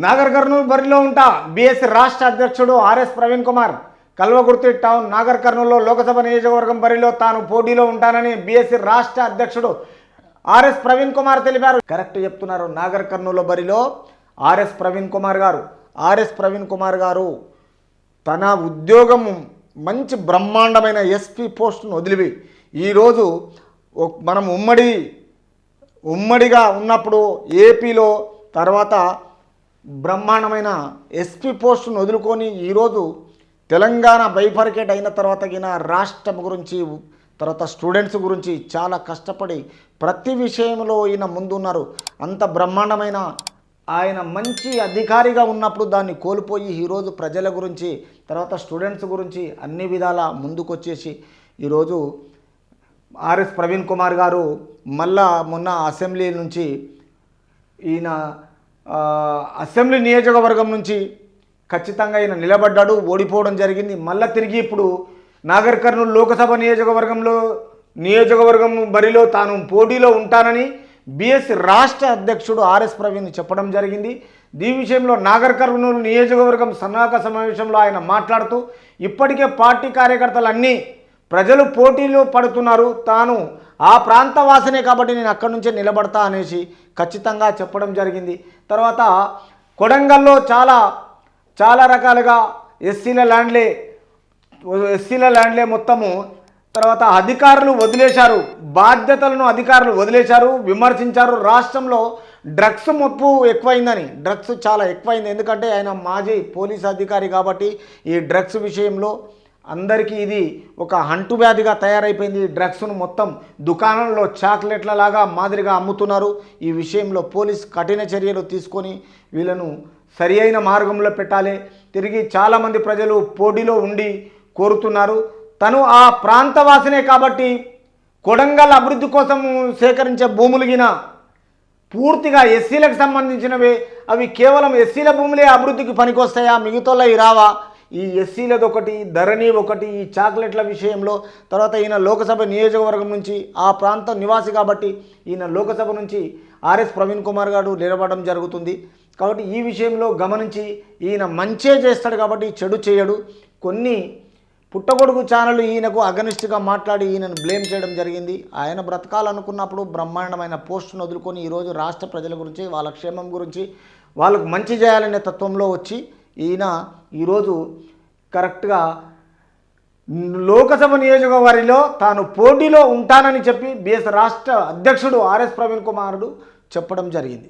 నాగర్ కర్నూలు బరిలో ఉంటా బీఎస్సీ రాష్ట్ర అధ్యక్షుడు ఆర్ఎస్ ప్రవీణ్ కుమార్ కల్వకుర్తి టౌన్ నాగర్ కర్నూలులో లోకసభ నియోజకవర్గం బరిలో తాను పోటీలో ఉంటానని బీఎస్సీ రాష్ట్ర అధ్యక్షుడు ఆర్ఎస్ ప్రవీణ్ కుమార్ తెలిపారు. కరెక్ట్ చెప్తున్నారు. నాగర్ కర్నూలు బరిలో ఆర్ఎస్ ప్రవీణ్ కుమార్ గారు తన ఉద్యోగం మంచి బ్రహ్మాండమైన ఎస్పీ పోస్టును వదిలివి ఈరోజు మనం ఉమ్మడిగా ఉన్నప్పుడు ఏపీలో తర్వాత బ్రహ్మాండమైన ఎస్పీ పోస్టును వదులుకొని ఈరోజు తెలంగాణ బైఫర్కేట్ అయిన తర్వాత రాష్ట్రం గురించి తర్వాత స్టూడెంట్స్ గురించి చాలా కష్టపడి ప్రతి విషయంలో ఈయన ముందున్నారు. అంత బ్రహ్మాండమైన ఆయన మంచి అధికారిగా ఉన్నప్పుడు దాన్ని కోల్పోయి ఈరోజు ప్రజల గురించి తర్వాత స్టూడెంట్స్ గురించి అన్ని విధాల ముందుకొచ్చేసి ఈరోజు ఆర్ఎస్ ప్రవీణ్ కుమార్ గారు మళ్ళా మొన్న అసెంబ్లీ నుంచి ఈయన అసెంబ్లీ నియోజకవర్గం నుంచి ఖచ్చితంగా ఈయన నిలబడ్డాడు, ఓడిపోవడం జరిగింది. మళ్ళీ తిరిగి ఇప్పుడు నాగర్ కర్నూలు లోకసభ నియోజకవర్గం బరిలో తాను పోటీలో ఉంటానని బీఎస్సీ రాష్ట్ర అధ్యక్షుడు ఆర్ఎస్ ప్రవీణ్ చెప్పడం జరిగింది. ఈ విషయంలో నాగర్ కర్నూలు నియోజకవర్గం సన్నాహక సమావేశంలో ఆయన మాట్లాడుతూ ఇప్పటికే పార్టీ కార్యకర్తలన్నీ ప్రజలు పోటీలో పడుతున్నారు, తాను ఆ ప్రాంత వాసనే కాబట్టి నేను అక్కడి నుంచే నిలబడతా అనేసి ఖచ్చితంగా చెప్పడం జరిగింది. తర్వాత కొడంగల్లో చాలా రకాలుగా ఎస్సీల ల్యాండ్లే మొత్తము తర్వాత అధికారులు వదిలేశారు, బాధ్యతలను అధికారులు వదిలేశారు, విమర్శించారు. రాష్ట్రంలో డ్రగ్స్ ముప్పు ఎక్కువైందని, డ్రగ్స్ చాలా ఎక్కువైంది. ఎందుకంటే ఆయన మాజీ పోలీస్ అధికారి కాబట్టి ఈ డ్రగ్స్ విషయంలో అందరికీ ఇది ఒక అంటువ్యాధిగా తయారైపోయింది. ఈ డ్రగ్స్ను మొత్తం దుకాణంలో చాక్లెట్ల లాగా మాదిరిగా అమ్ముతున్నారు. ఈ విషయంలో పోలీస్ కఠిన చర్యలు తీసుకొని వీళ్ళను సరి అయిన మార్గంలో పెట్టాలి. తిరిగి చాలామంది ప్రజలు పోటీలో ఉండి కోరుతున్నారు. తను ఆ ప్రాంతవాసినే కాబట్టి కొడంగల్ అభివృద్ధి కోసం సేకరించే భూములుగిన పూర్తిగా ఎస్సీలకు సంబంధించినవి, అవి కేవలం ఎస్సీల భూములే అభివృద్ధికి పనికొస్తాయా, మిగతాయి రావా? ఈ ఎస్సీలది ఒకటి, ధరణి ఒకటి, ఈ చాక్లెట్ల విషయంలో. తర్వాత ఈయన లోకసభ నియోజకవర్గం నుంచి ఆ ప్రాంత నివాసి కాబట్టి ఈయన లోకసభ నుంచి ఆర్ఎస్ ప్రవీణ్ కుమార్ గారు నిలబడడం జరుగుతుంది. కాబట్టి ఈ విషయంలో గమనించి ఈయన మంచే చేస్తాడు కాబట్టి చెడు చేయడు. కొన్ని పుట్టగొడుగు ఛానల్ ఈయనకు అగనిస్ట్గా మాట్లాడి ఈయనను బ్లేమ్ చేయడం జరిగింది. ఆయన బ్రతకాలనుకున్నప్పుడు బ్రహ్మాండమైన పోస్టును వదులుకొని ఈరోజు రాష్ట్ర ప్రజల గురించి, వాళ్ళ క్షేమం గురించి, వాళ్ళకు మంచి చేయాలనే తత్వంలో వచ్చి ఈయన ఈరోజు కరెక్ట్గా లోకసభ నియోజకవర్గంలో తాను పోటీలో ఉంటానని చెప్పి బీఎస్ రాష్ట్ర అధ్యక్షుడు ఆర్ఎస్ ప్రవీణ్ కుమారుడు చెప్పడం జరిగింది.